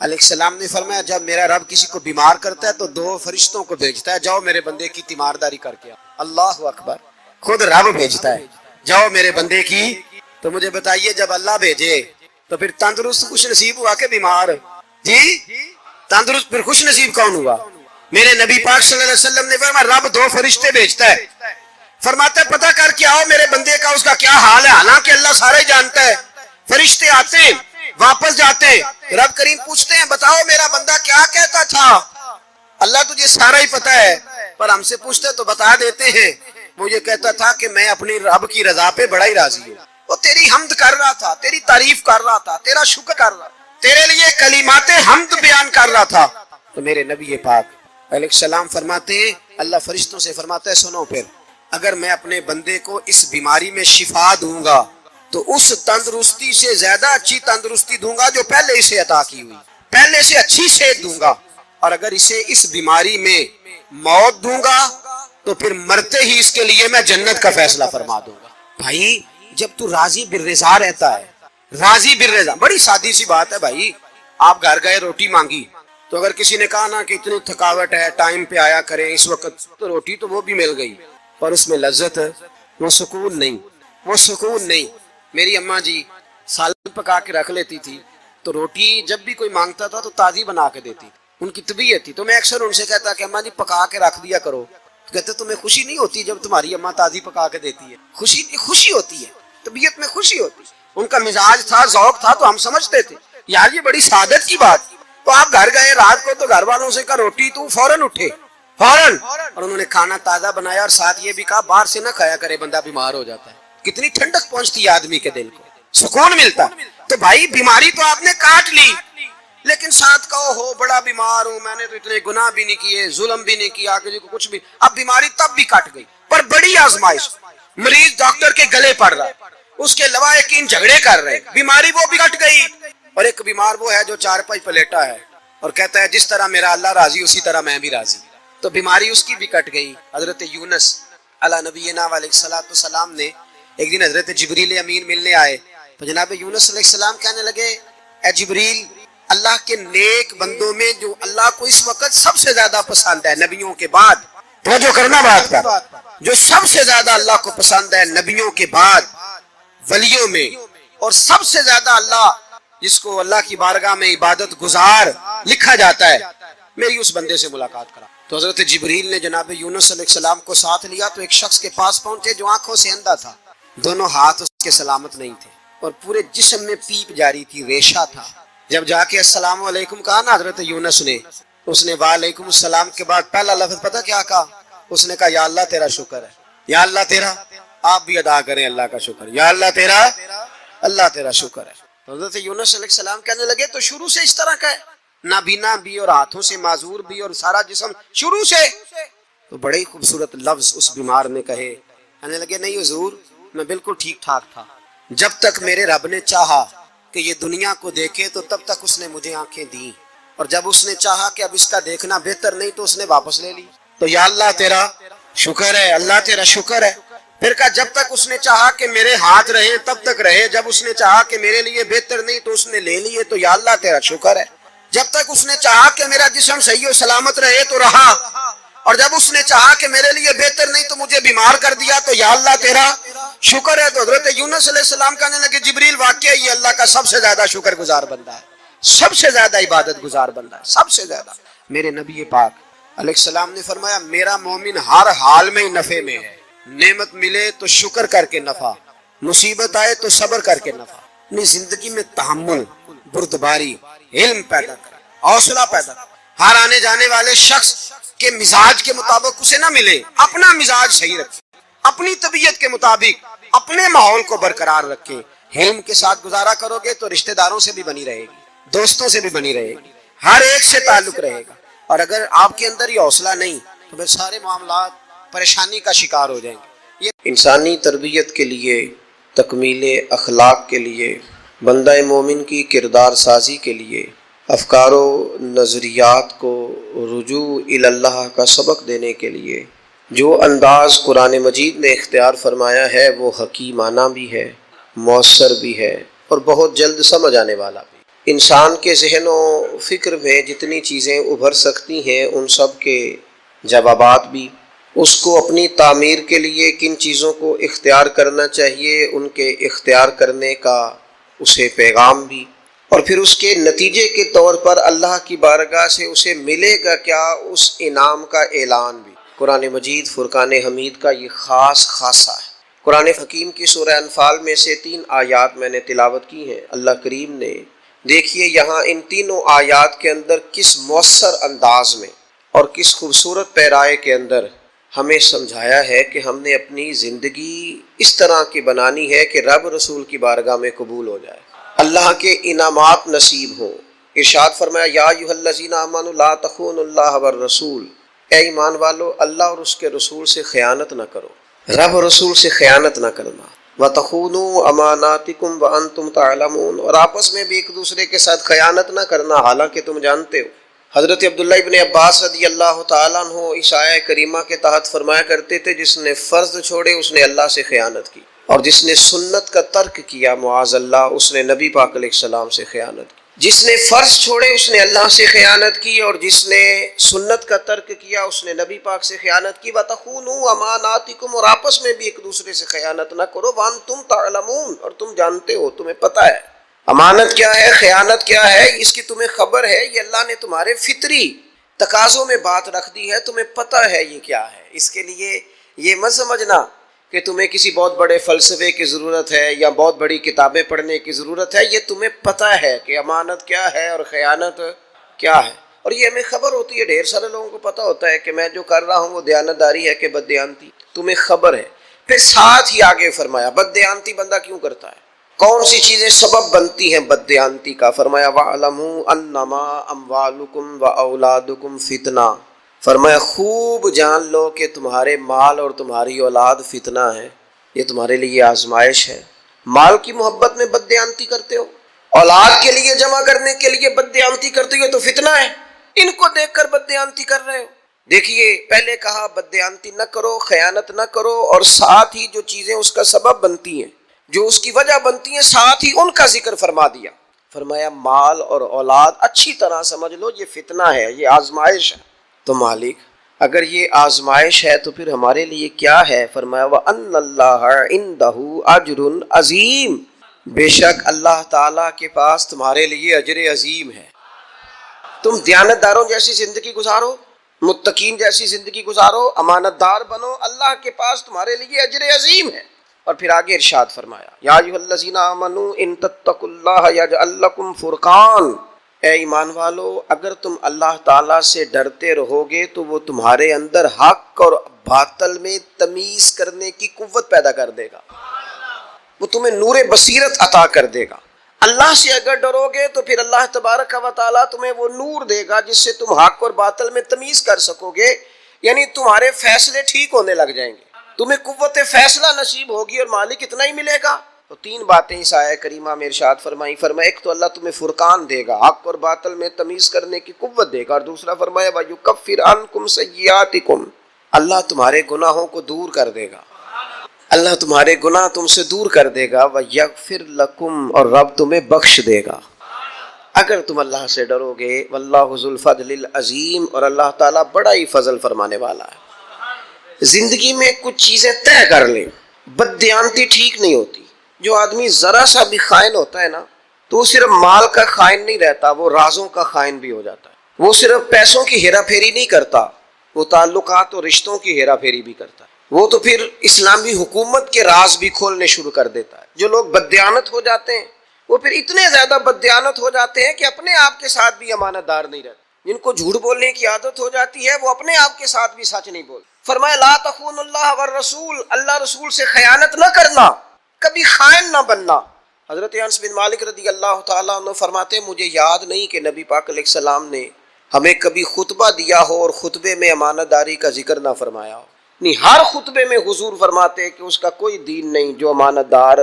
علیہ السلام نے فرمایا جب میرا رب کسی کو بیمار کرتا ہے تو 2 فرشتوں کو بھیجتا ہے، جاؤ میرے بندے کی تیمارداری کر کے آؤ۔ اللہ اکبر، خود رب بھیجتا ہے، جاؤ میرے بندے کی۔ تو مجھے بتائیے جب اللہ بھیجے تو پھر تندرست خوش نصیب ہوا کہ بیمار؟ جی تندرست پھر خوش نصیب کون ہوا؟ میرے نبی پاک صلی اللہ علیہ وسلم نے فرمایا رب 2 فرشتے بھیجتا ہے، فرماتا ہے پتہ کر کے آؤ میرے بندے کا اس کا کیا حال ہے، حالانکہ اللہ سارا ہی جانتا ہے۔ فرشتے آتے ہیں واپس جاتے ہیں، رب کریم پوچھتے ہیں بتاؤ میرا بندہ کیا کہتا تھا؟ اللہ تجھے سارا ہی پتہ ہے، پر ہم سے پوچھتے تو بتا دیتے ہیں، وہ یہ کہتا تھا کہ میں اپنی رب کی رضا پہ بڑا ہی راضی ہوں۔ وہ تیری حمد کر رہا تھا، تیری تعریف کر رہا تھا، تیرا شکر کر رہا تھا، تیرے لیے کلمات حمد بیان کر رہا تھا۔ تو میرے نبی پاک علیہ السلام فرماتے ہیں، اللہ فرشتوں سے فرماتا ہے سنو پھر، اگر میں اپنے بندے کو اس بیماری میں شفا دوں گا تو اس تندرستی سے زیادہ اچھی تندرستی دوں گا جو پہلے اسے عطا کی ہوئی، پہلے سے اچھی صحت دوں گا، اور اگر اسے اس بیماری میں موت دوں گا تو پھر مرتے ہی اس کے لیے میں جنت کا فیصلہ فرما دوں گا۔ بھائی جب تو راضی بالرضا رہتا ہے، راضی بالرضا، بڑی سادی سی بات ہے بھائی، آپ گھر گئے روٹی مانگی تو اگر کسی نے کہا نا کہ اتنی تھکاوٹ ہے ٹائم پہ آیا کریں اس وقت، تو روٹی تو وہ بھی مل گئی پر اس میں لذت ہے، وہ سکون نہیں، وہ سکون نہیں۔ میری اماں جی سالن پکا کے رکھ لیتی تھی تو روٹی جب بھی کوئی مانگتا تھا تو تازی بنا کے دیتی تھی، ان کی طبیعت تھی۔ تو میں اکثر ان سے کہتا کہ اماں جی پکا کے رکھ دیا کرو، تو کہتے تمہیں خوشی نہیں ہوتی جب تمہاری اماں تازی پکا کے دیتی ہے؟ خوشی ہوتی ہے، طبیعت میں خوشی ہوتی ہے۔ ان کا مزاج تھا، ذوق تھا، تو ہم سمجھتے تھے یار یہ بڑی سعادت کی بات۔ تو آپ گھر گئے رات کو تو گھر والوں سے کہا روٹی، تو فوراً اٹھے فوراً، اور انہوں نے کھانا تازہ بنایا اور ساتھ یہ بھی کہا باہر سے نہ کھایا کرے بندہ بیمار ہو جاتا ہے۔ کتنی ٹھنڈک پہنچتی ہے آدمی کے دل کو، سکون ملتا۔ تو بھائی بیماری تو آپ نے کاٹ لی، لیکن ساتھ کہو ہو بڑا بیمار ہوں، میں نے تو اتنے گناہ بھی نہیں کیے، ظلم بھی نہیں کیا، کسی کو کچھ بھی، اب بیماری تب بھی کٹ گئی۔ پر بڑی آزمائش، مریض ڈاکٹر کے گلے پڑ رہا ہے، اس کے لواحقین جھگڑے کر رہے، بیماری وہ بھی کٹ گئی۔ اور ایک بیمار وہ ہے جو 4 پہ لیٹا ہے اور کہتا ہے جس طرح میرا اللہ راضی اسی طرح میں بھی راضی، تو بیماری اس کی بھی کٹ گئی۔ حضرت یونس علی نبینا علیہ السلام نے ایک دن حضرت جبریل امین ملنے آئے تو جناب یونس علیہ السلام کہنے لگے اے جبریل، اللہ کے نیک بندوں میں جو اللہ کو اس وقت سب سے زیادہ پسند ہے نبیوں کے بعد، توجہ کرنا بات کا، جو سب سے زیادہ اللہ کو پسند ہے نبیوں کے بعد ولیوں میں، اور سب سے زیادہ اللہ جس کو اللہ کی بارگاہ میں عبادت گزار لکھا جاتا ہے، میری اس بندے سے ملاقات کرا۔ تو حضرت جبریل نے جناب یونس علیہ السلام کو ساتھ لیا تو ایک شخص کے پاس پہنچے جو آنکھوں سے اندھا تھا، دونوں ہاتھ اس کے سلامت نہیں تھے اور پورے جسم میں پیپ جاری تھی، ریشہ تھا۔ جب جا کے السلام علیکم کہا نا حضرت یونس نے، اس نے وعلیکم السلام کے بعد پہلا لفظ پتہ کیا کہا؟ اس نے کہا یا اللہ تیرا شکر ہے، یا اللہ تیرا، آپ بھی ادا کریں اللہ کا شکر، یا اللہ تیرا، اللہ تیرا شکر ہے۔ حضرت یونس علیہ السلام کہنے لگے تو شروع سے اس طرح کا ہے، نابینا بھی اور ہاتھوں سے معذور بھی اور سارا جسم شروع سے؟ تو بڑے خوبصورت لفظ اس بیمار نے کہے، کہنے لگے نہیں حضور میں بالکل ٹھیک ٹھاک تھا، جب تک میرے رب نے چاہا کہ یہ دنیا کو دیکھے تو تب تک اس نے مجھے آنکھیں دی، اور جب اس نے چاہا کہ اب اس کا دیکھنا بہتر نہیں تو اس نے واپس لے لی۔ تو یا اللہ تیرا شکر ہے، اللہ تیرا شکر ہے۔ پھر کہا جب تک اس نے چاہا کہ میرے ہاتھ رہے تب تک رہے، جب اس نے چاہا کہ میرے لیے بہتر نہیں تو اس نے لے لیے، تو یا اللہ تیرا شکر ہے۔ جب تک اس نے چاہا کہ میرا جسم صحیح و سلامت رہے تو رہا، اور جب اس نے چاہا کہ میرے لیے بہتر نہیں تو مجھے بیمار کر دیا، تو یا اللہ تیرا شکر ہے۔ تو حضرت یونس علیہ السلام کہنے لگے جبریل واقعی یہ اللہ کا سب سے زیادہ شکر گزار بندہ ہے، سب سے زیادہ عبادت گزار بندہ ہے، سب سے زیادہ۔ میرے نبی پاک علیہ السلام نے فرمایا میرا مومن ہر حال میں نفع میں ہے، نعمت ملے تو شکر کر کے نفع، مصیبت آئے تو صبر کر کے نفع۔ اپنی زندگی میں تحمل، بردباری، علم پیدا کر، حوصلہ پیدا کر۔ ہر آنے جانے والے شخص کے مزاج کے مطابق اسے نہ ملے، اپنا مزاج صحیح رکھے، اپنی طبیعت کے مطابق اپنے ماحول کو برقرار رکھے۔ علم کے ساتھ گزارا کرو گے تو رشتہ داروں سے بھی بنی رہے گی، دوستوں سے بھی بنی رہے گی، ہر ایک سے تعلق رہے گا۔ اور اگر آپ کے اندر یہ حوصلہ نہیں تو پھر سارے معاملات پریشانی کا شکار ہو جائیں گے۔ یہ انسانی تربیت کے لیے، تکمیل اخلاق کے لیے، بندہ مومن کی کردار سازی کے لیے، افکار و نظریات کو رجوع الی اللہ کا سبق دینے کے لیے جو انداز قرآن مجید نے اختیار فرمایا ہے وہ حکیمانہ بھی ہے، مؤثر بھی ہے اور بہت جلد سمجھ آنے والا بھی۔ انسان کے ذہن و فکر میں جتنی چیزیں ابھر سکتی ہیں ان سب کے جوابات بھی، اس کو اپنی تعمیر کے لیے کن چیزوں کو اختیار کرنا چاہیے ان کے اختیار کرنے کا اسے پیغام بھی، اور پھر اس کے نتیجے کے طور پر اللہ کی بارگاہ سے اسے ملے گا کیا اس انعام کا اعلان بھی۔ قرآن مجید فرقان حمید کا یہ خاص خاصہ ہے۔ قرآن حکیم کی سورہ انفال میں سے 3 آیات میں نے تلاوت کی ہیں۔ اللہ کریم نے دیکھیے یہاں ان تینوں آیات کے اندر کس مؤثر انداز میں اور کس خوبصورت پیرائے کے اندر ہمیں سمجھایا ہے کہ ہم نے اپنی زندگی اس طرح کی بنانی ہے کہ رب رسول کی بارگاہ میں قبول ہو جائے، اللہ کے انعامات نصیب ہوں۔ ارشاد فرمایا یا ایھا الذین آمنوا لا تخونوا اللہ والرسول، اے ایمان والو اللہ اور اس کے رسول سے خیانت نہ کرو، رب اور رسول سے خیانت نہ کرنا، وَتَخُونُوا أَمَانَاتِكُمْ وَأَنْتُمْ تَعْلَمُونَ، اور آپس میں بھی ایک دوسرے کے ساتھ خیانت نہ کرنا حالانکہ تم جانتے ہو۔ حضرت عبداللہ ابن عباس رضی اللہ تعالیٰ عنہ اس آیہ کریمہ کے تحت فرمایا کرتے تھے جس نے فرض چھوڑے اس نے اللہ سے خیانت کی، اور جس نے سنت کا ترک کیا معاذ اللہ اس نے نبی پاک علیہ السلام سے خیانت کی۔ جس نے فرض چھوڑے اس نے اللہ سے خیانت کی، اور جس نے سنت کا ترک کیا اس نے نبی پاک سے خیانت کی۔ وَتَخُونُوا أَمَانَاتِكُمْ، اور آپس میں بھی ایک دوسرے سے خیانت نہ کرو، وَأَنْتُمْ تَعْلَمُونَ، اور تم جانتے ہو، تمہیں پتہ ہے امانت کیا ہے، خیانت کیا ہے، اس کی تمہیں خبر ہے، یہ اللہ نے تمہارے فطری تقاضوں میں بات رکھ دی ہے، تمہیں پتہ ہے یہ کیا ہے۔ اس کے لیے یہ مت سمجھنا کہ تمہیں کسی بہت بڑے فلسفے کی ضرورت ہے یا بہت بڑی کتابیں پڑھنے کی ضرورت ہے، یہ تمہیں پتہ ہے کہ امانت کیا ہے اور خیانت کیا ہے، اور یہ ہمیں خبر ہوتی ہے۔ ڈھیر سارے لوگوں کو پتہ ہوتا ہے کہ میں جو کر رہا ہوں وہ دیانتداری ہے کہ بددیانتی، تمہیں خبر ہے۔ پھر ساتھ ہی آگے فرمایا بددیانتی بندہ کیوں کرتا ہے، کون سی چیزیں سبب بنتی ہیں بددیانتی کا، فرمایا وَاعْلَمُوا أَنَّمَا أَمْوَالُكُمْ وَأَوْلَادُكُمْ فِتْنَةٌ، فرمایا خوب جان لو کہ تمہارے مال اور تمہاری اولاد فتنہ ہے، یہ تمہارے لیے آزمائش ہے۔ مال کی محبت میں بددیانتی کرتے ہو، اولاد کے لیے جمع کرنے کے لیے بددیانتی کرتے ہو، تو فتنہ ہے، ان کو دیکھ کر بددیانتی کر رہے ہو۔ دیکھیے پہلے کہا بددیانتی نہ کرو، خیانت نہ کرو، اور ساتھ ہی جو چیزیں اس کا سبب بنتی ہیں، جو اس کی وجہ بنتی ہیں، ساتھ ہی ان کا ذکر فرما دیا۔ فرمایا مال اور اولاد اچھی طرح سمجھ لو یہ فتنہ ہے، یہ آزمائش ہے۔ تو مالک اگر یہ آزمائش ہے تو پھر ہمارے لیے کیا ہے؟ فرمایا وَأَنَّ اللَّهَ عِندَهُ أَجْرٌ عَظِيمٌ، بے شک اللہ تعالیٰ کے پاس تمہارے لیے اجر عظیم ہے۔ تم دیانتداروں جیسی زندگی گزارو، متقین جیسی زندگی گزارو، امانت دار بنو، اللہ کے پاس تمہارے لیے اجر عظیم ہے۔ اور پھر آگے ارشاد فرمایا یا ایھا الذین آمنوا ان تتقوا اللہ یجعل لکم فرقان، اے ایمان والو اگر تم اللہ تعالیٰ سے ڈرتے رہو گے تو وہ تمہارے اندر حق اور باطل میں تمیز کرنے کی قوت پیدا کر دے گا، وہ تمہیں نور بصیرت عطا کر دے گا۔ اللہ سے اگر ڈرو گے تو پھر اللہ تبارک و تعالیٰ تمہیں وہ نور دے گا جس سے تم حق اور باطل میں تمیز کر سکو گے، یعنی تمہارے فیصلے ٹھیک ہونے لگ جائیں گے، تمہیں قوت فیصلہ نصیب ہوگی، اور مالک اتنا ہی ملے گا۔ تو 3 باتیں اس آیہ کریمہ میں ارشاد فرمائی۔ فرمایا ایک تو اللہ تمہیں فرقان دے گا، حق اور باطل میں تمیز کرنے کی قوت دے گا، اور دوسرا فرمایا وَيُكَفِّرْ عَنْكُمْ سَيِّئَاتِكُمْ، اللہ تمہارے گناہوں کو دور کر دے گا، اللہ تمہارے گناہ تم سے دور کر دے گا، وَيَغْفِرْ لَكُمْ، اور رب تمہیں بخش دے گا اگر تم اللہ سے ڈرو گے۔ وَاللَّهُ ذُو الْفَضْلِ الْعَظِيمِ، اور اللہ تعالیٰ بڑا ہی فضل فرمانے والا ہے۔ زندگی میں کچھ چیزیں طے کر لیں، بددیانتی ٹھیک نہیں ہوتی۔ جو آدمی ذرا سا بھی خائن ہوتا ہے نا تو وہ صرف مال کا خائن نہیں رہتا، وہ رازوں کا خائن بھی ہو جاتا ہے۔ وہ صرف پیسوں کی ہیرا پھیری نہیں کرتا، وہ تعلقات اور رشتوں کی ہیرا پھیری بھی کرتا ہے۔ وہ تو پھر اسلامی حکومت کے راز بھی کھولنے شروع کر دیتا ہے۔ جو لوگ بددیانت ہو جاتے ہیں وہ پھر اتنے زیادہ بددیانت ہو جاتے ہیں کہ اپنے آپ کے ساتھ بھی امانت دار نہیں رہتے۔ جن کو جھوٹ بولنے کی عادت ہو جاتی ہے وہ اپنے آپ کے ساتھ بھی سچ نہیں بولتے۔ فرمایا لا تخونوا اللہ والرسول، اللہ رسول سے خیانت نہ کرنا، کبھی خائن نہ بننا۔ حضرت انس بن مالک رضی اللہ تعالیٰ عنہ فرماتے مجھے یاد نہیں کہ نبی پاک علیہ السلام نے ہمیں کبھی خطبہ دیا ہو اور خطبے میں امانت داری کا ذکر نہ فرمایا ہو۔ نہیں، ہر خطبے میں حضور فرماتے کہ اس کا کوئی دین نہیں جو امانت دار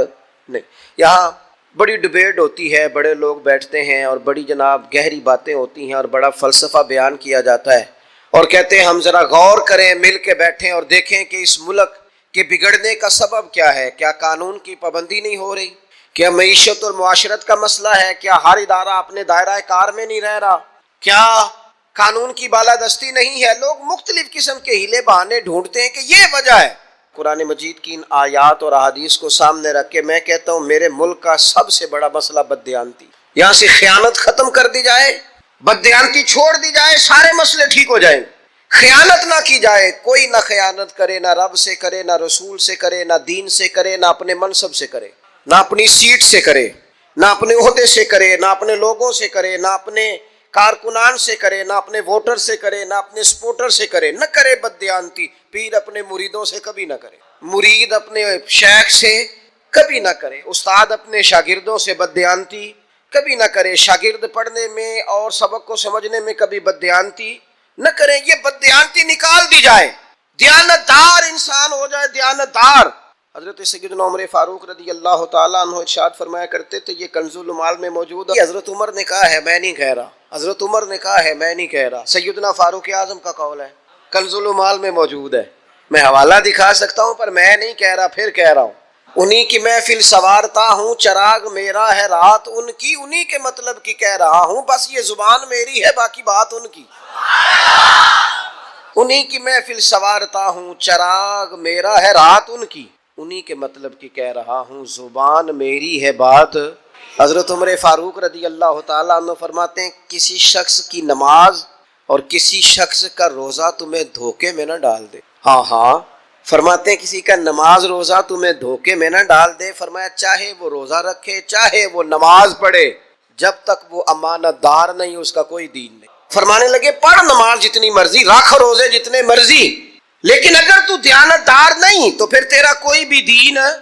نہیں۔ یہاں بڑی ڈبیٹ ہوتی ہے، بڑے لوگ بیٹھتے ہیں اور بڑی جناب گہری باتیں ہوتی ہیں اور بڑا فلسفہ بیان کیا جاتا ہے، اور کہتے ہیں ہم ذرا غور کریں، مل کے بیٹھیں اور دیکھیں کہ اس ملک کہ بگڑنے کا سبب کیا ہے، کیا قانون کی پابندی نہیں ہو رہی، کیا معیشت اور معاشرت کا مسئلہ ہے؟ کیا ہر ادارہ اپنے دائرہ کار میں نہیں رہ رہا؟ کیا قانون کی بالادستی نہیں ہے؟ لوگ مختلف قسم کے ہیلے بہانے ڈھونڈتے ہیں کہ یہ وجہ ہے۔ قرآن مجید کی ان آیات اور احادیث کو سامنے رکھ کے میں کہتا ہوں میرے ملک کا سب سے بڑا مسئلہ بددیانتی، یہاں سے خیانت ختم کر دی جائے، بددیانتی چھوڑ دی جائے، سارے مسئلے ٹھیک ہو جائیں۔ خیانت نہ کی جائے، کوئی نہ خیانت کرے، نہ رب سے کرے، نہ رسول سے کرے، نہ دین سے کرے، نہ اپنے منصب سے کرے، نہ اپنی سیٹ سے کرے، نہ اپنے عہدے سے کرے، نہ اپنے لوگوں سے کرے، نہ اپنے کارکنان سے کرے، نہ اپنے ووٹر سے کرے، نہ اپنے سپورٹر سے کرے، نہ کرے بددیانتی۔ پیر اپنے مریدوں سے کبھی نہ کرے، مرید اپنے شیخ سے کبھی نہ کرے، استاد اپنے شاگردوں سے بددیانتی کبھی نہ کرے، شاگرد پڑھنے میں اور سبق کو سمجھنے میں کبھی بددیانتی نہ کریں۔ یہ بددیانتی نکال دی جائے، دیانتدار انسان ہو جائے، دیانتدار۔ حضرت سیدنا عمر فاروق رضی اللہ تعالیٰ عنہ ارشاد فرمایا کرتے تھے، یہ کنز المال میں موجود ہے، حضرت عمر نے کہا ہے میں نہیں کہہ رہا، حضرت عمر نے کہا ہے میں نہیں کہہ رہا، سیدنا فاروق اعظم کا قول ہے، کنز المال میں موجود ہے، میں حوالہ دکھا سکتا ہوں پر میں نہیں کہہ رہا، پھر کہہ رہا ہوں۔ انہی کی محفل سوارتا ہوں، چراغ میرا ہے رات ان کی، انہی کے مطلب کی کہہ رہا ہوں، بس یہ زبان میری ہے باقی بات ان کی۔ انہی کی محفل سوارتا ہوں، چراغ میرا ہے رات ان کی، انہی کے مطلب کی کہہ رہا ہوں، زبان میری ہے بات۔ حضرت عمر فاروق رضی اللہ تعالیٰ عنہ فرماتے ہیں کسی شخص کی نماز اور کسی شخص کا روزہ تمہیں دھوکے میں نہ ڈال دے۔ ہاں فرماتے ہیں کسی کا نماز روزہ تمہیں دھوکے میں نہ ڈال دے، فرمایا چاہے وہ روزہ رکھے چاہے وہ نماز پڑھے، جب تک وہ امانت دار نہیں اس کا کوئی دین نہیں۔ فرمانے لگے پڑھ نماز جتنی مرضی، رکھ روزے جتنے مرضی، لیکن اگر تو دیانتدار نہیں تو پھر تیرا کوئی بھی دین ہے۔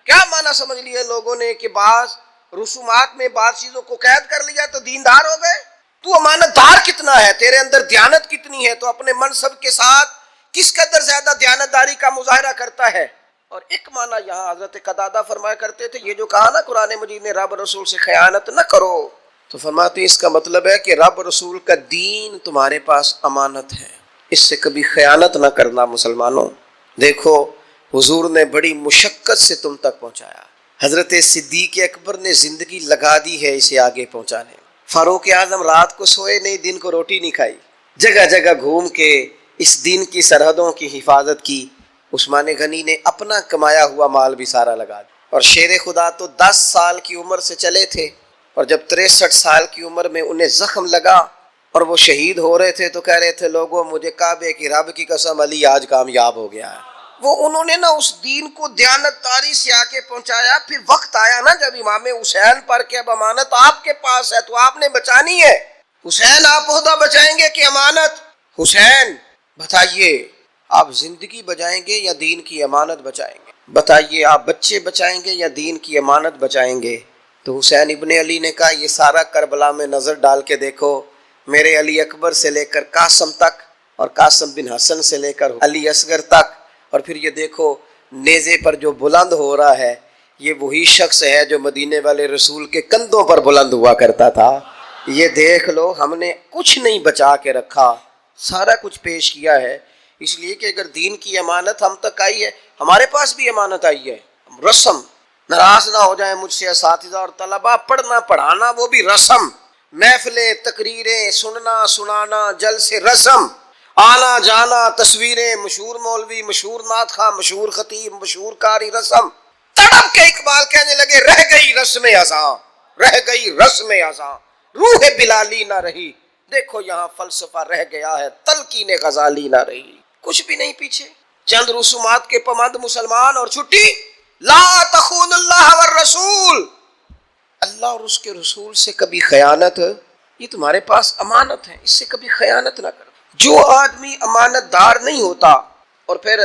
کیا معنی سمجھ لیا لوگوں نے کہ بعض رسومات میں بعض چیزوں کو قید کر لیا تو دیندار ہو گئے؟ تو امانت دار کتنا ہے، تیرے اندر دیانت کتنی ہے، تو اپنے منصب کے ساتھ کس قدر زیادہ دیانتداری کا مظاہرہ کرتا ہے۔ اور ایک معنی یہاں حضرت قتادہ فرمایا کرتے تھے، یہ جو کہا نا قرآن مجید نے رب رسول سے خیانت نہ کرو، تو فرماتے ہیں اس کا مطلب ہے کہ رب رسول کا دین تمہارے پاس امانت ہے، اس سے کبھی خیانت نہ کرنا مسلمانوں۔ دیکھو حضور نے بڑی مشقت سے تم تک پہنچایا، حضرت صدیق اکبر نے زندگی لگا دی ہے اسے آگے پہنچانے۔ فاروق اعظم رات کو سوئے نہیں، دن کو روٹی نہیں کھائی، جگہ جگہ گھوم کے اس دین کی سرحدوں کی حفاظت کی۔ عثمان غنی نے اپنا کمایا ہوا مال بھی سارا لگا دیا، اور شیر خدا تو 10 سال کی عمر سے چلے تھے، اور جب 63 سال کی عمر میں انہیں زخم لگا اور وہ شہید ہو رہے تھے تو کہہ رہے تھے لوگوں مجھے کعبے کی رب کی قسم علی آج کامیاب ہو گیا ہے۔ وہ انہوں نے نا اس دین کو دیانتداری سے آگے پہنچایا۔ پھر وقت آیا نا جب امام حسین پر کہ اب امانت آپ کے پاس ہے تو آپ نے بچانی ہے۔ حسین آپ عہدہ بچائیں گے کہ امانت؟ حسین بتائیے آپ زندگی بچائیں گے یا دین کی امانت بچائیں گے؟ بتائیے آپ بچے بچائیں گے یا دین کی امانت بچائیں گے؟ تو حسین ابن علی نے کہا یہ سارا کربلا میں نظر ڈال کے دیکھو، میرے علی اکبر سے لے کر قاسم تک، اور قاسم بن حسن سے لے کر علی اصغر تک، اور پھر یہ دیکھو نیزے پر جو بلند ہو رہا ہے یہ وہی شخص ہے جو مدینے والے رسول کے کندھوں پر بلند ہوا کرتا تھا۔ یہ دیکھ لو ہم نے کچھ نہیں بچا کے رکھا، سارا کچھ پیش کیا ہے، اس لیے کہ اگر دین کی امانت ہم تک آئی ہے، ہمارے پاس بھی امانت آئی ہے۔ رسم، ناراض نہ ہو جائیں مجھ سے اساتذہ اور طلباء، پڑھنا پڑھانا وہ بھی رسم، محفلیں تقریریں سننا سنانا جلسے رسم، آنا جانا تصویریں، مشہور مولوی، مشہور نعت خواں، مشہور خطیب، مشہور قاری، رسم۔ تڑپ کے اقبال کہنے لگے رہ گئی رسم ازاں، رہ گئی رسم ازاں، روح بلالی نہ رہی، دیکھو یہاں فلسفہ رہ گیا ہے، تلقین غزالی نہ رہی، کچھ بھی نہیں پیچھے، چند رسومات کے پابند مسلمان اور چھٹی۔ لا تخون اللہ والرسول، اللہ اور اس کے رسول سے کبھی خیانت، یہ تمہارے پاس امانت ہے، اس سے کبھی خیانت نہ کرو۔ جو آدمی امانت دار نہیں ہوتا، اور پھر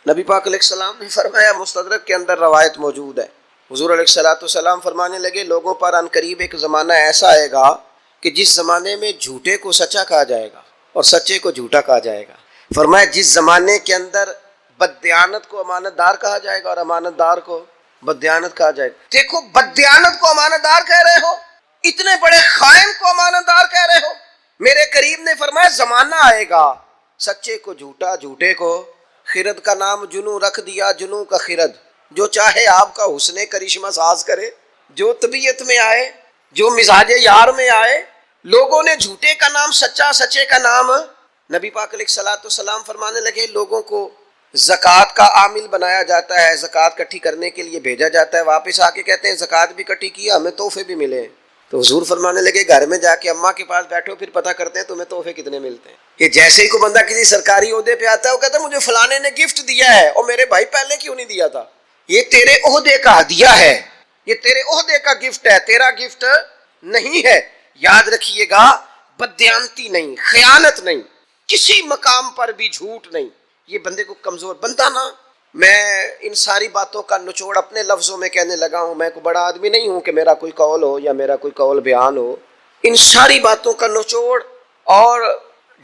نبی پاک علیہ السلام نے فرمایا، مستدرک کے اندر روایت موجود ہے، حضور علیہ السلام فرمانے لگے لوگوں پر ان قریب ایک زمانہ ایسا آئے گا کہ جس زمانے میں جھوٹے کو سچا کہا جائے گا اور سچے کو جھوٹا کہا جائے گا۔ فرمایا جس زمانے کے اندر بددیانت کو امانت دار کہا جائے گا اور امانت دار کو بددیانت کہا جائے گا۔ دیکھو بددیانت کو امانت دار کہہ رہے ہو، اتنے بڑے خائن کو امانت دار کہہ رہے ہو۔ میرے کریم نے فرمایا زمانہ آئے گا سچے کو جھوٹا، جھوٹے کو خرد کا نام جنو رکھ دیا، جنو کا خرد، جو چاہے آپ کا حسن کرشمہ ساز کرے، جو طبیعت میں آئے، جو مزاج یار میں آئے. لوگوں نے جھوٹے کا نام سچا، سچے کا نام. نبی پاک علیہ الصلوۃ والسلام فرمانے لگے لوگوں کو زکوٰۃ کا عامل بنایا جاتا ہے، زکوٰۃ اکٹھی کرنے کے لیے بھیجا جاتا ہے. واپس آ کے کہتے ہیں زکوٰۃ بھی اکٹھی کی، ہمیں تحفے بھی ملے ہیں. تو حضور فرمانے لگے گھر میں جا کے اماں کے پاس بیٹھو، پھر پتہ کرتے ہیں تمہیں تحفے کتنے ملتے ہیں. کہ جیسے ہی کوئی بندہ کسی سرکاری عہدے پہ آتا ہے وہ کہتا ہے مجھے فلانے نے گفٹ دیا ہے، اور میرے بھائی پہلے کیوں نہیں دیا تھا؟ یہ تیرے عہدے کا ہدیہ ہے، یہ تیرے عہدے کا گفٹ ہے، تیرا گفٹ نہیں ہے. یاد رکھیے گا، بددیانتی نہیں، خیانت نہیں، کسی مقام پر بھی جھوٹ نہیں. یہ بندے کو کمزور بنتا نا. میں ان ساری باتوں کا نچوڑ اپنے لفظوں میں کہنے لگا ہوں. میں کوئی بڑا آدمی نہیں ہوں کہ میرا کوئی قول ہو یا میرا کوئی قول بیان ہو. ان ساری باتوں کا نچوڑ اور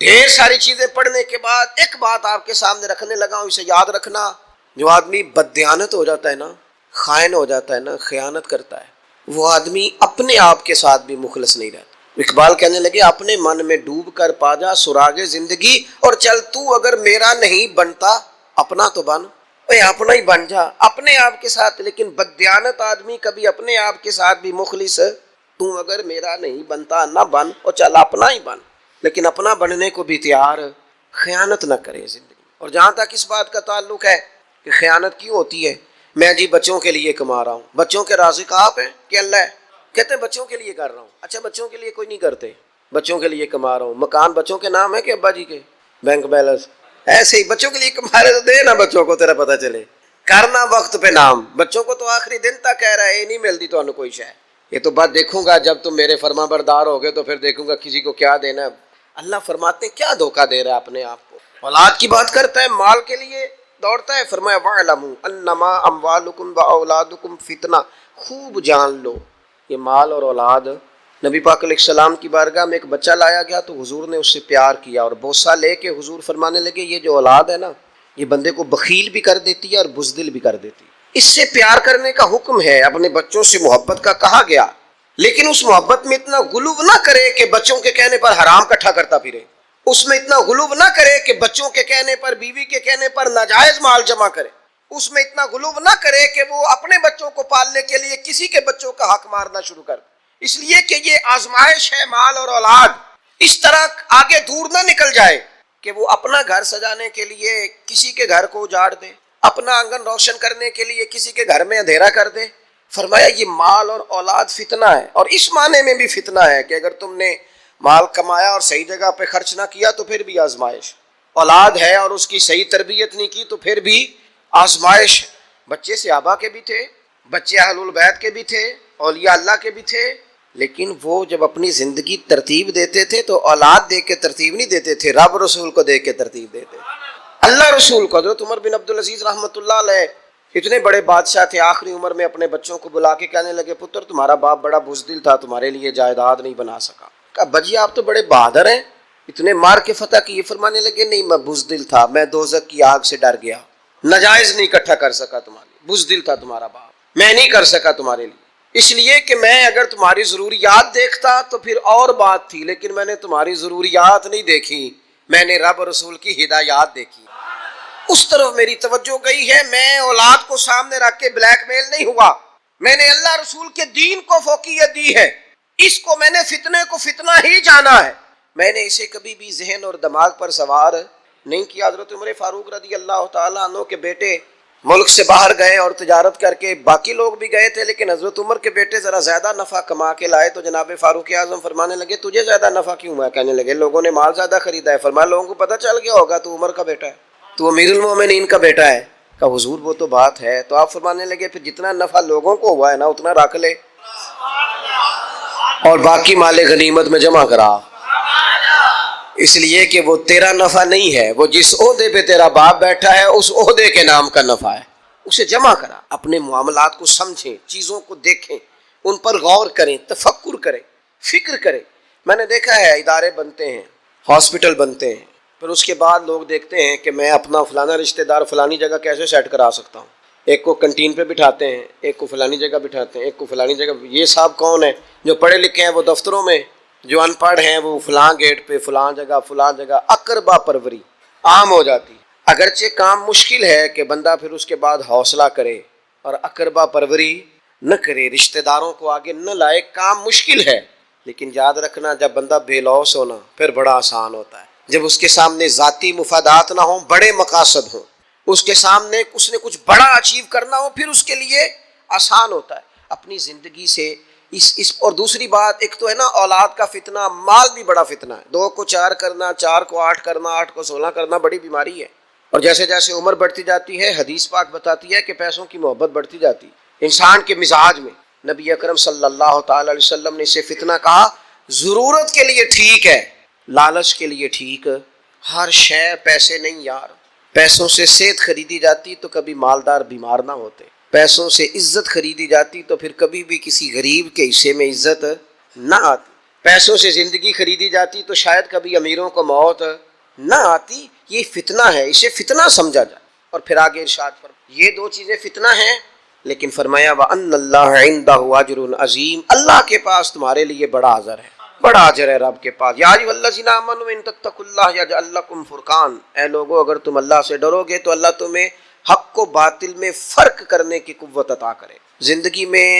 ڈھیر ساری چیزیں پڑھنے کے بعد ایک بات آپ کے سامنے رکھنے لگا ہوں. اسے یاد رکھنا، جو آدمی بددیانت ہو جاتا ہے نا، خائن ہو جاتا ہے نا، خیانت کرتا ہے، وہ آدمی اپنے آپ کے ساتھ بھی مخلص نہیں رہتا. اقبال کہنے لگے اپنے من میں ڈوب کر پا جا سراغ زندگی، اور چل تو اگر میرا نہیں بنتا اپنا تو بن. اے اپنا ہی بن جا اپنے آپ کے ساتھ. لیکن بددیانت آدمی کبھی اپنے آپ کے ساتھ بھی مخلص، تو اگر میرا نہیں بنتا نہ بن، اور چل اپنا ہی بن. لیکن اپنا بننے کو بھی تیار، خیانت نہ کرے زندگی. اور جہاں تک اس بات کا تعلق ہے کہ خیانت کیوں ہوتی ہے، میں جی بچوں کے لیے کما رہا ہوں، بچوں کے رازق آپ ہیں کہ اللہ ہے؟ کہتے ہیں بچوں کے لیے کر رہا ہوں. اچھا بچوں کے لیے کوئی نہیں کرتے، بچوں کے لیے کما رہا ہوں. مکان بچوں کے نام ہے کہ ابا جی کے؟ بینک بیلنس ایسے ہی بچوں کے لیے کما رہے تو دے نا بچوں کو، تیرا پتہ چلے. کرنا وقت پہ نام، بچوں کو تو آخری دن تک کہہ رہا ہے یہ نہیں ملتی تو انہوں کوئی شے. یہ تو بات دیکھوں گا جب تم میرے فرما بردار ہوگے تو پھر دیکھوں گا کسی کو کیا دینا ہے. اللہ فرماتے ہیں کیا دھوکہ دے رہا ہے اپنے آپ کو. اولاد کی بات کرتا ہے، مال کے لیے دوڑتا ہے. فرمایا وَاعْلَمُوا أَنَّمَا أَمْوَالُكُمْ وَأَوْلَادُكُمْ فِتْنَةٌ. خوب جان لو یہ مال اور اولاد. نبی پاک علیہ السلام کی بارگاہ میں ایک بچہ لایا گیا تو حضور نے اس سے پیار کیا اور بوسہ لے کے حضور فرمانے لگے یہ جو اولاد ہے نا، یہ بندے کو بخیل بھی کر دیتی ہے اور بزدل بھی کر دیتی ہے. اس سے پیار کرنے کا حکم ہے، اپنے بچوں سے محبت کا کہا گیا، لیکن اس محبت میں اتنا غلو نہ کرے کہ بچوں کے کہنے پر حرام اکٹھا کرتا پھرے. اس میں اتنا غلو نہ کرے کہ بچوں کے کہنے پر، بیوی کے کہنے پر ناجائز مال جمع کرے. اس میں اتنا غلو نہ کرے کہ وہ اپنے بچوں کو پالنے کے لیے کسی کے بچوں کا حق مارنا شروع کر. اس لیے کہ یہ آزمائش ہے مال اور اولاد. اس طرح آگے دور نہ نکل جائے کہ وہ اپنا گھر سجانے کے لیے کسی کے گھر کو اجاڑ دے، اپنا آنگن روشن کرنے کے لیے کسی کے گھر میں اندھیرا کر دے. فرمایا یہ مال اور اولاد فتنہ ہے. اور اس معنی میں بھی فتنہ ہے کہ اگر تم نے مال کمایا اور صحیح جگہ پہ خرچ نہ کیا تو پھر بھی آزمائش. اولاد ہے اور اس کی صحیح تربیت نہیں کی تو پھر بھی آزمائش. بچے صحابہ کے بھی تھے، بچے اہل البیت کے بھی تھے، اولیاء اللہ کے بھی تھے، لیکن وہ جب اپنی زندگی ترتیب دیتے تھے تو اولاد دیکھ کے ترتیب نہیں دیتے تھے، رب رسول کو دیکھ کے ترتیب دیتے. اللہ رسول کو. حضرت عمر بن عبدالعزیز رحمۃ اللہ علیہ اتنے بڑے بادشاہ تھے، آخری عمر میں اپنے بچوں کو بلا کے کہنے لگے پتر تمہارا باپ بڑا بزدل تھا، تمہارے لیے جائیداد نہیں بنا سکا. کہا بجی آپ تو بڑے بہادر ہیں، اتنے مار کے فتح کی. یہ فرمانے لگے نہیں میں بزدل تھا، میں دوزخ کی آگ سے ڈر گیا، نجائز نہیں اکٹھا کر سکا تمہارے لیے. بزدل تھا تمہارا باپ، میں نہیں کر سکا تمہارے لیے، اس لیے کہ میں اگر تمہاری ضروریات دیکھتا تو پھر اور بات تھی، لیکن میں نے تمہاری ضروریات نہیں دیکھی، میں نے رب رسول کی ہدایات دیکھی، اس طرف میری توجہ گئی ہے. میں اولاد کو سامنے رکھ کے بلیک میل نہیں ہوا، میں نے اللہ رسول کے دین کو فوقیت دی ہے. اس کو میں نے فتنے کو فتنہ ہی جانا ہے، میں نے اسے کبھی بھی ذہن اور دماغ پر سوار نہیں کیا. حضرت عمر فاروق رضی اللہ تعالیٰ عنہ کے بیٹے ملک سے باہر گئے اور تجارت کر کے، باقی لوگ بھی گئے تھے لیکن حضرت عمر کے بیٹے ذرا زیادہ نفع کما کے لائے تو جناب فاروق اعظم فرمانے لگے تجھے زیادہ نفع کیوں ہوا؟ کہنے لگے لوگوں نے مال زیادہ خریدا ہے. فرمایا لوگوں کو پتہ چل گیا ہوگا تو عمر کا بیٹا ہے، تو امیر المومنین کا بیٹا ہے. کہا حضور وہ تو بات ہے. تو آپ فرمانے لگے پھر جتنا نفع لوگوں کو ہوا ہے نا اتنا رکھ لے اور باقی مال غنیمت میں جمع کرا، اس لیے کہ وہ تیرا نفع نہیں ہے، وہ جس عہدے پہ تیرا باپ بیٹھا ہے اس عہدے کے نام کا نفع ہے، اسے جمع کرا. اپنے معاملات کو سمجھیں، چیزوں کو دیکھیں، ان پر غور کریں، تفکر کریں، فکر کریں. میں نے دیکھا ہے ادارے بنتے ہیں، ہاسپٹل بنتے ہیں، پھر اس کے بعد لوگ دیکھتے ہیں کہ میں اپنا فلانا رشتہ دار فلانی جگہ کیسے سیٹ کرا سکتا ہوں. ایک کو کنٹین پہ بٹھاتے ہیں، ایک کو فلانی جگہ بٹھاتے ہیں، ایک کو فلانی جگہ. یہ صاحب کون ہے؟ جو پڑھے لکھے ہیں وہ دفتروں میں، جو ان پڑھ ہیں وہ فلاں گیٹ پہ، فلاں جگہ. اقربا پروری عام ہو جاتی. اگرچہ کام مشکل ہے کہ بندہ پھر اس کے بعد حوصلہ کرے اور اقربا پروری نہ کرے، رشتہ داروں کو آگے نہ لائے. کام مشکل ہے لیکن یاد رکھنا جب بندہ بے لوث ہونا پھر بڑا آسان ہوتا ہے. جب اس کے سامنے ذاتی مفادات نہ ہوں، بڑے مقاصد ہوں، اس کے سامنے اس نے کچھ بڑا اچیو کرنا ہو، پھر اس کے لیے آسان ہوتا ہے. اپنی زندگی سے اس اور دوسری بات، ایک تو ہے نا اولاد کا فتنہ، مال بھی بڑا فتنہ ہے. 2 کو 4 کرنا، 4 کو 8 کرنا، 8 کو 16 کرنا بڑی بیماری ہے. اور جیسے جیسے عمر بڑھتی جاتی ہے، حدیث پاک بتاتی ہے کہ پیسوں کی محبت بڑھتی جاتی ہے انسان کے مزاج میں. نبی اکرم صلی اللہ تعالی علیہ وسلم نے اسے فتنہ کہا. ضرورت کے لیے ٹھیک ہے، لالچ کے لیے ٹھیک. ہر شے پیسے نہیں یار. پیسوں سے صحت خریدی جاتی تو کبھی مالدار بیمار نہ ہوتے. پیسوں سے عزت خریدی جاتی تو پھر کبھی بھی کسی غریب کے حصے میں عزت نہ آتی. پیسوں سے زندگی خریدی جاتی تو شاید کبھی امیروں کو موت نہ آتی. یہ فتنہ ہے، اسے فتنہ سمجھا جائے. اور پھر آگے ارشاد فرمایا یہ 2 چیزیں فتنہ ہیں، لیکن فرمایا وَأَنَّ اللَّهَ عِندَهُ أَجْرٌ عَظِيمٌ، اللہ کے پاس تمہارے لیے بڑا اجر ہے، بڑا اجر ہے رب کے پاس. یا ایھا الذین آمنوا ان تتقوا اللہ یجعل لکم فرقان، اے لوگو اگر تم اللہ سے ڈرو گے تو اللہ تمہیں حق و باطل میں فرق کرنے کی قوت عطا کرے. زندگی میں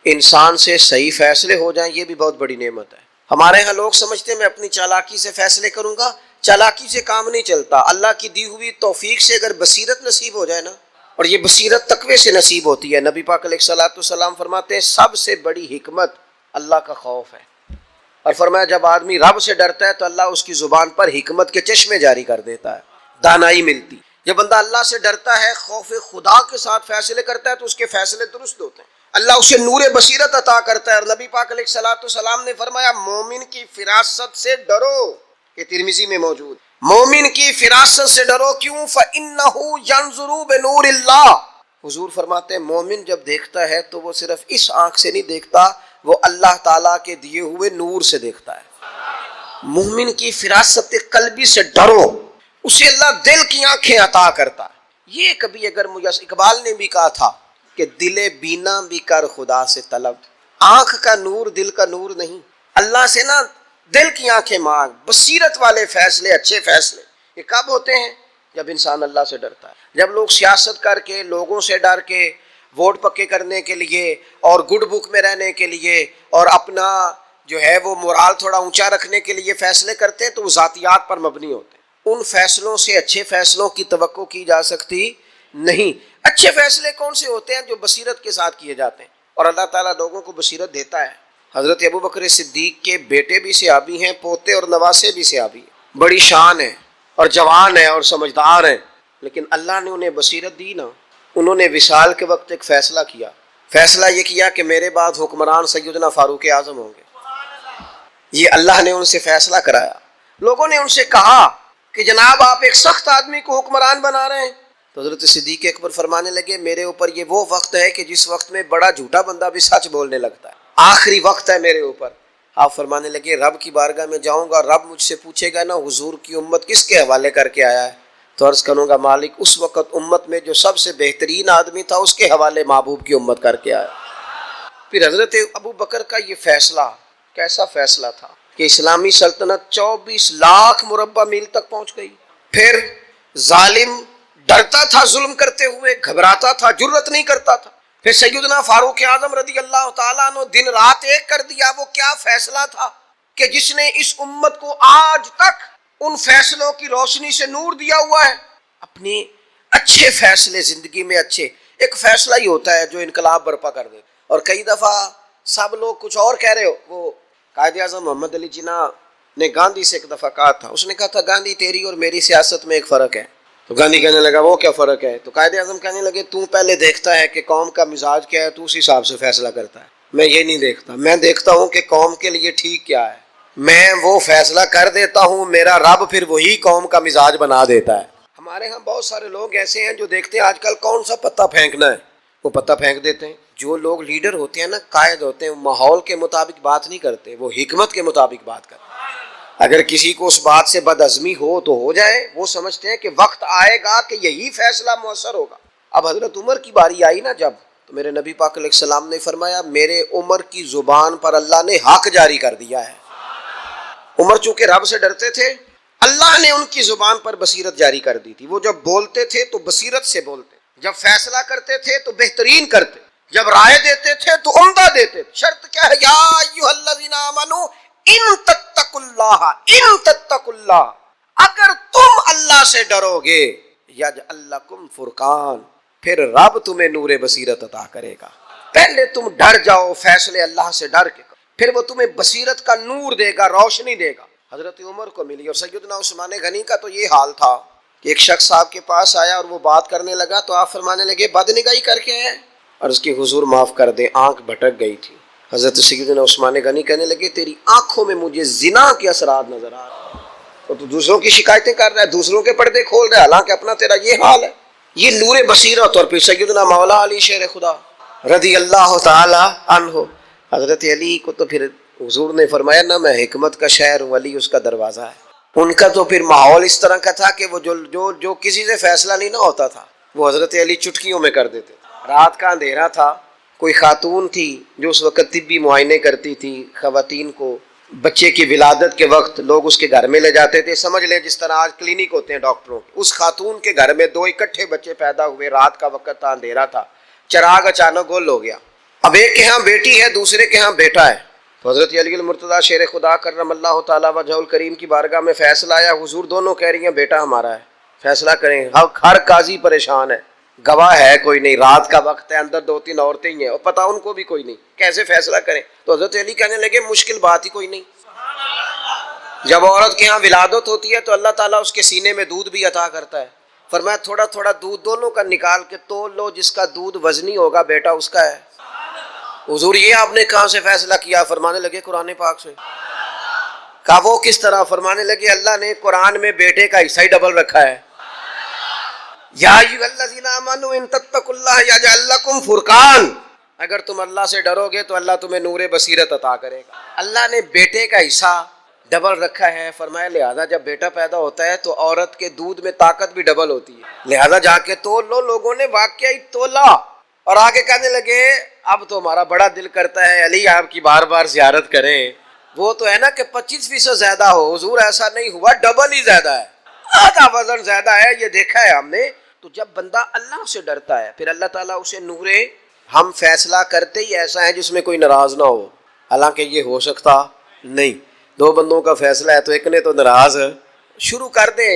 انسان سے صحیح فیصلے ہو جائیں یہ بھی بہت بڑی نعمت ہے. ہمارے ہاں لوگ سمجھتے ہیں میں اپنی چالاکی سے فیصلے کروں گا. چالاکی سے کام نہیں چلتا. اللہ کی دی ہوئی توفیق سے اگر بصیرت نصیب ہو جائے نا، اور یہ بصیرت تقوی سے نصیب ہوتی ہے. نبی پاک علیہ الصلوۃ والسلام فرماتے ہیں سب سے بڑی حکمت اللہ کا خوف ہے. اور فرمایا جب آدمی رب سے ڈرتا ہے تو اللہ اس کی زبان پر حکمت کے چشمے جاری کر دیتا ہے، دانائی ملتی. جب بندہ اللہ سے ڈرتا ہے، خوف خدا کے ساتھ فیصلے کرتا ہے تو اس کے فیصلے درست ہوتے ہیں. اللہ اسے نور بصیرت عطا کرتا ہے. اور نبی پاک علیہ الصلوۃ والسلام نے فرمایا مومن کی فراست سے ڈرو، یہ ترمذی میں موجود. مومن کی فراست سے ڈرو، کیوں؟ فَإِنَّهُ يَنظُرُ بِنُورِ اللَّهِ. حضور فرماتے ہیں مومن جب دیکھتا ہے تو وہ صرف اس آنکھ سے نہیں دیکھتا، وہ اللہ تعالیٰ کے دیے ہوئے نور سے دیکھتا ہے. مومن کی فراست قلبی سے ڈرو، اسے اللہ دل کی آنکھیں عطا کرتا ہے. یہ کبھی اگر مجھے اقبال نے بھی کہا تھا کہ دل بینا بھی کر خدا سے طلب. آنکھ کا نور دل کا نور نہیں. اللہ سے نا دل کی آنکھیں مانگ. بصیرت والے فیصلے، اچھے فیصلے یہ کب ہوتے ہیں؟ جب انسان اللہ سے ڈرتا ہے. جب لوگ سیاست کر کے، لوگوں سے ڈر کے، ووٹ پکے کرنے کے لیے اور گڈ بک میں رہنے کے لیے اور اپنا جو ہے وہ مورال تھوڑا اونچا رکھنے کے لیے فیصلے کرتے ہیں تو وہ ذاتیات پر مبنی ہوتے ہیں. ان فیصلوں سے اچھے فیصلوں کی توقع کی جا سکتی نہیں. اچھے فیصلے کون سے ہوتے ہیں؟ جو بصیرت کے ساتھ کیے جاتے ہیں. اور اللہ تعالیٰ لوگوں کو بصیرت دیتا ہے. حضرت ابوبکر صدیق کے بیٹے بھی صحابی ہیں، پوتے اور نواسے بھی صحابی ہیں. بڑی شان ہے اور جوان ہے اور سمجھدار ہیں، لیکن اللہ نے انہیں بصیرت دی نا. انہوں نے وصال کے وقت ایک فیصلہ کیا. فیصلہ یہ کیا کہ میرے بعد حکمران سیدنا فاروق اعظم ہوں گے. یہ اللہ نے ان سے فیصلہ کرایا. لوگوں نے ان سے کہا کہ جناب آپ ایک سخت آدمی کو حکمران بنا رہے ہیں. تو حضرت صدیق اکبر فرمانے لگے میرے اوپر یہ وہ وقت ہے کہ جس وقت میں بڑا جھوٹا بندہ بھی سچ بولنے لگتا ہے. آخری وقت ہے میرے اوپر. آپ فرمانے لگے رب کی بارگاہ میں جاؤں گا، رب مجھ سے پوچھے گا نا حضور کی امت کس کے حوالے کر کے آیا ہے، تو عرض کروں گا مالک اس وقت امت میں جو سب سے بہترین آدمی تھا اس کے حوالے محبوب کی امت کر کے آیا. پھر حضرت ابو بکر کا یہ فیصلہ کیسا فیصلہ تھا کہ اسلامی سلطنت 24 لاکھ مربع میل تک پہنچ گئی. پھر ظالم ڈرتا تھا ظلم کرتے ہوئے، گھبراتا تھا، جرأت نہیں کرتا تھا. پھر سیدنا فاروق اعظم رضی اللہ تعالیٰ عنہ دن رات ایک کر دیا. وہ کیا فیصلہ تھا کہ جس نے اس امت کو آج تک ان فیصلوں کی روشنی سے نور دیا ہوا ہے. اپنے اچھے فیصلے زندگی میں اچھے، ایک فیصلہ ہی ہوتا ہے جو انقلاب برپا کر دے. اور کئی دفعہ سب لوگ کچھ اور کہہ رہے ہو. وہ قائد اعظم محمد علی جناح نے گاندھی سے ایک دفعہ کہا تھا، اس نے کہا تھا گاندھی تیری اور میری سیاست میں ایک فرق ہے. تو گاندھی کہنے لگا وہ کیا فرق ہے؟ تو قائد اعظم کہنے لگے تو پہلے دیکھتا ہے کہ قوم کا مزاج کیا ہے، تو اس حساب سے فیصلہ کرتا ہے. میں یہ نہیں دیکھتا، میں دیکھتا ہوں کہ قوم کے لیے ٹھیک کیا ہے، میں وہ فیصلہ کر دیتا ہوں، میرا رب پھر وہی قوم کا مزاج بنا دیتا ہے. ہمارے ہاں بہت سارے لوگ ایسے ہیں جو دیکھتے ہیں آج کل کون سا پتہ پھینکنا ہے، وہ پتہ پھینک دیتے ہیں. جو لوگ لیڈر ہوتے ہیں نا، قائد ہوتے ہیں، وہ ماحول کے مطابق بات نہیں کرتے، وہ حکمت کے مطابق بات کرتے. اگر کسی کو اس بات سے بدعزمی ہو تو ہو جائے، وہ سمجھتے ہیں کہ وقت آئے گا کہ یہی فیصلہ مؤثر ہوگا. اب حضرت عمر کی باری آئی نا جب، تو میرے نبی پاک علیہ السلام نے فرمایا میرے عمر کی زبان پر اللہ نے حق جاری کر دیا ہے. عمر چونکہ رب سے ڈرتے تھے، اللہ نے ان کی زبان پر بصیرت جاری کر دی تھی. وہ جب بولتے تھے تو بصیرت سے بولتے، جب فیصلہ کرتے تھے تو بہترین کرتے. جب رائے دیتے تھے تو عمدہ دیتے تھے. شرط کیا ہے؟ یا ایھا الذین آمنوا ان تتقوا اللہ، ان تتقوا اللہ، اگر تم اللہ سے ڈرو گے یجعل لکم فرقان، پھر رب تمہیں نور بصیرت عطا کرے گا. پہلے تم ڈر جاؤ، فیصلے اللہ سے ڈر کے، پھر وہ تمہیں بصیرت کا نور دے گا، روشنی دے گا. حضرت عمر کو ملی. اور سیدنا عثمان غنی کا تو یہ حال تھا کہ ایک شخص آپ کے پاس آیا اور وہ بات کرنے لگا تو آپ فرمانے لگے بد نگاہی کر کے ہے، اور اس کی حضور معاف کر دیں، آنکھ بھٹک گئی تھی. حضرت سیدنا عثمان غنی کہنے لگے تیری آنکھوں میں مجھے زنا کے اثرات نظر آ رہے ہیں، اور تو دوسروں کی شکایتیں کر رہا ہے، دوسروں کے پردے کھول رہا ہے، حالانکہ اپنا تیرا یہ حال ہے. یہ نور بصیرت. اور پھر سیدنا مولا علی شیر خدا رضی اللہ تعالی عنہ، حضرت علی کو تو پھر حضور نے فرمایا نہ میں حکمت کا شہر ہوں، علی اس کا دروازہ ہے. ان کا تو پھر ماحول اس طرح کا تھا کہ وہ جو کسی سے فیصلہ نہیں نہ ہوتا تھا وہ حضرت علی چٹکیوں میں کر دیتے. رات کا اندھیرا تھا، کوئی خاتون تھی جو اس وقت طبی معائنے کرتی تھی خواتین کو، بچے کی ولادت کے وقت لوگ اس کے گھر میں لے جاتے تھے، سمجھ لیں جس طرح آج کلینک ہوتے ہیں ڈاکٹروں کے. اس خاتون کے گھر میں 2 اکٹھے بچے پیدا ہوئے، رات کا وقت تھا، اندھیرا تھا، چراغ اچانک گل ہو گیا. اب ایک کے ہاں بیٹی ہے، دوسرے کے ہاں بیٹا ہے. تو حضرت علی المرتضیٰ شیر خدا کرم اللہ تعالیٰ وجہ الکریم کی بارگاہ میں فیصلہ آیا. حضور دونوں کہہ رہی ہیں بیٹا ہمارا ہے، فیصلہ کریں. ہر قاضی پریشان ہے، گواہ ہے کوئی نہیں، رات کا وقت ہے، اندر 2-3 عورتیں ہی ہیں اور پتہ ان کو بھی کوئی نہیں، کیسے فیصلہ کریں؟ تو حضرت علی کہنے لگے مشکل بات ہی کوئی نہیں. جب عورت کے ہاں ولادت ہوتی ہے تو اللہ تعالیٰ اس کے سینے میں دودھ بھی عطا کرتا ہے. فرمایا تھوڑا تھوڑا دودھ دونوں کا نکال کے تول لو، جس کا دودھ وزنی ہوگا بیٹا اس کا ہے. حضور یہ آپ نے کہاں سے فیصلہ کیا؟ فرمانے لگے قرآن پاک سے. کہا وہ کس طرح؟ فرمانے لگے اللہ نے قرآن میں بیٹے کا حصہ ہی ڈبل رکھا ہے. یا ایھا الذین آمنوا ان تتقوا اللہ یجعل لکم فرقان، اگر تم اللہ سے ڈرو گے تو اللہ تمہیں نور بصیرت عطا کرے گا. اللہ نے بیٹے کا حصہ ڈبل رکھا ہے. فرمایا لہذا جب بیٹا پیدا ہوتا ہے تو عورت کے دودھ میں طاقت بھی ڈبل ہوتی ہے، لہذا جا کے تول لو. لوگوں نے واقعی تولا اور آگے کہنے لگے اب تو ہمارا بڑا دل کرتا ہے علی آپ کی بار بار زیارت کریں. وہ تو ہے نا کہ 25% زیادہ ہو. حضور ایسا نہیں ہوا، ڈبل ہی زیادہ ہے، آدھا وزن زیادہ ہے، یہ دیکھا ہے ہم نے. تو جب بندہ اللہ سے ڈرتا ہے پھر اللہ تعالیٰ اسے نورے. ہم فیصلہ کرتے ہی ایسا ہے جس میں کوئی ناراض نہ ہو، حالانکہ یہ ہو سکتا نہیں. 2 بندوں کا فیصلہ ہے تو ایک نے تو ناراض شروع کر دیں،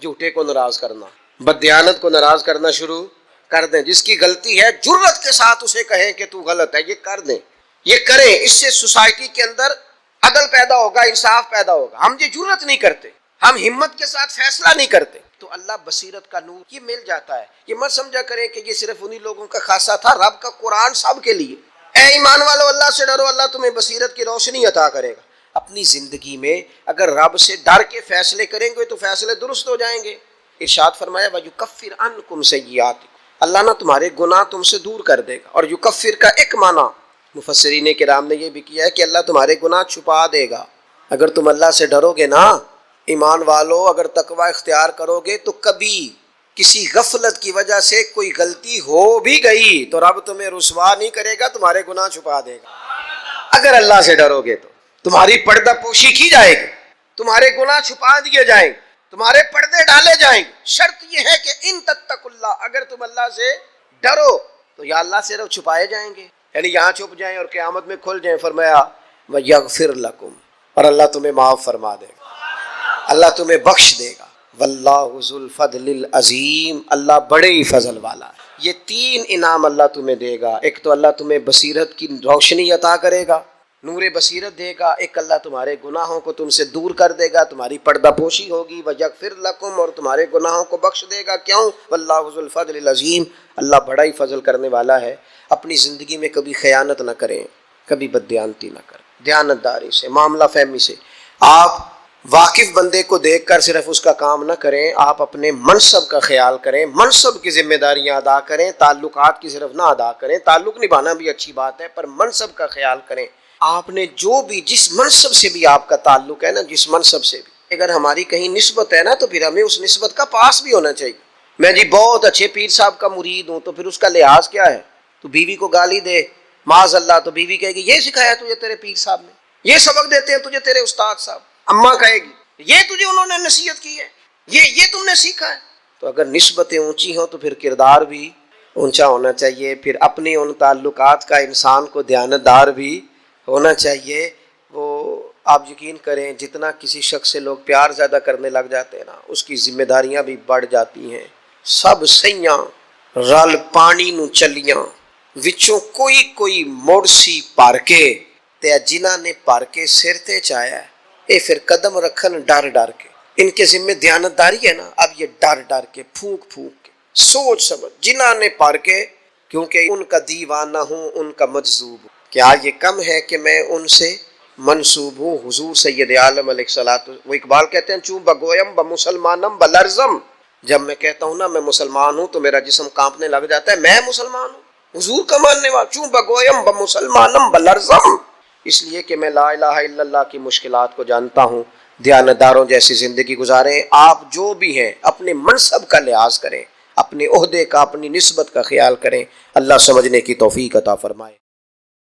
جھوٹے کو ناراض کرنا، بددیانت کو ناراض کرنا شروع کر دیں. جس کی غلطی ہے جرت کے ساتھ اسے کہیں کہ تو غلط ہے، یہ کر دیں، یہ کریں. اس سے سوسائٹی کے اندر عدل پیدا ہوگا، انصاف پیدا ہوگا. ہم یہ جرت نہیں کرتے، ہم ہمت کے ساتھ فیصلہ نہیں کرتے تو اللہ بصیرت کا نور یہ مل جاتا ہے. یہ مت سمجھا کریں کہ یہ صرف انہی لوگوں کا خاصہ تھا، رب کا قرآن سب کے لیے. اے ایمان والو اللہ سے ڈرو، اللہ تمہیں بصیرت کی روشنی عطا کرے گا. اپنی زندگی میں اگر رب سے ڈر کے فیصلے کریں گے تو فیصلے درست ہو جائیں گے. ارشاد فرمایا وَيُكَفِّرْ عَنْكُمْ سَيِّئَاتِكُمْ، اللہ نہ تمہارے گناہ تم سے دور کر دے گا. اور یکفر کا ایک معنی مفسرین کرام نے یہ بھی کیا ہے کہ اللہ تمہارے گناہ چھپا دے گا. اگر تم اللہ سے ڈرو گے نا ایمان والو، اگر تقوی اختیار کرو گے تو کبھی کسی غفلت کی وجہ سے کوئی غلطی ہو بھی گئی تو رب تمہیں رسوا نہیں کرے گا، تمہارے گناہ چھپا دے گا. اگر اللہ سے ڈرو گے تو تمہاری پردہ پوشی کی جائے گی، تمہارے گناہ چھپا دیے جائیں گے، تمہارے پردے ڈالے جائیں گے. شرط یہ ہے کہ ان تتقوا اللہ، اگر تم اللہ سے ڈرو تو یا اللہ سے چھپائے جائیں گے، یعنی یہاں چھپ جائیں اور قیامت میں کھل جائیں. فرمایا وَيَغْفِرْ لَكُمْ، اور اللہ تمہیں معاف فرما دے گا، اللہ تمہیں بخش دے گا. واللہ ذو الفضل العظیم، اللہ بڑے ہی فضل والا ہے. یہ 3 انعام اللہ تمہیں دے گا. ایک تو اللہ تمہیں بصیرت کی روشنی عطا کرے گا، نور بصیرت دے گا. ایک اللہ تمہارے گناہوں کو تم سے دور کر دے گا، تمہاری پردہ پوشی ہوگی. وَيَغْفِرْ لَكُمْ، اور تمہارے گناہوں کو بخش دے گا. کیوں؟ واللہ ذو الفضل العظیم، اللہ بڑا ہی فضل کرنے والا ہے. اپنی زندگی میں کبھی خیانت نہ کریں، کبھی بددیانتی نہ کریں، دیانتداری سے، معاملہ فہمی سے. آپ واقف بندے کو دیکھ کر صرف اس کا کام نہ کریں، آپ اپنے منصب کا خیال کریں، منصب کی ذمہ داریاں ادا کریں، تعلقات کی صرف نہ ادا کریں. تعلق نبھانا بھی اچھی بات ہے پر منصب کا خیال کریں. آپ نے جو بھی جس منصب سے بھی آپ کا تعلق ہے نا، جس منصب سے بھی اگر ہماری کہیں نسبت ہے نا تو پھر ہمیں اس نسبت کا پاس بھی ہونا چاہیے. میں جی بہت اچھے پیر صاحب کا مرید ہوں تو پھر اس کا لحاظ کیا ہے؟ تو بیوی کو گالی دے معاذ اللہ تو بیوی کہے گی یہ سکھایا تجھے تیرے پیر صاحب نے، یہ سبق دیتے ہیں تجھے تیرے استاد صاحب. اماں کہے گی یہ تجھے انہوں نے نصیحت کی ہے، یہ تم نے سیکھا ہے. تو اگر نسبتیں اونچی ہوں تو پھر کردار بھی اونچا ہونا چاہیے. پھر اپنے ان تعلقات کا انسان کو دیانتدار بھی ہونا چاہیے. وہ آپ یقین کریں جتنا کسی شخص سے لوگ پیار زیادہ کرنے لگ جاتے ہیں نا اس کی ذمہ داریاں بھی بڑھ جاتی ہیں. سب سیاں رل پانی نو چلیاں وچوں کوئی موڑ سی پار کے تے جنہاں نے پار کے سر تے چایا ہے اے پھر قدم رکھن ڈر ڈر کے. ان کے ذمہ دیانتداری ہے نا. اب یہ ڈر ڈر کے پھونک پھونک کے سوچ سمجھ جنہاں نے پار کے، کیونکہ ان کا دیوانہ ہوں ان کا مجذوب ہوں. کیا یہ کم ہے کہ میں ان سے منسوب ہوں حضور سید عالم علیہ الصلوۃ. وہ اقبال کہتے ہیں چوں بگویم بمسلمانم بلرزم. جب میں کہتا ہوں نا میں مسلمان ہوں تو میرا جسم کانپنے لگ جاتا ہے. میں مسلمان ہوں حضور کا ماننے والا. چوں بگویم بمسلمانم بلرزم، اس لیے کہ میں لا الہ الا اللہ کی مشکلات کو جانتا ہوں. دیانتداروں جیسی زندگی گزاریں. آپ جو بھی ہیں اپنے منصب کا لحاظ کریں، اپنے عہدے کا اپنی نسبت کا خیال کریں. اللہ سمجھنے کی توفیق عطا فرمائے.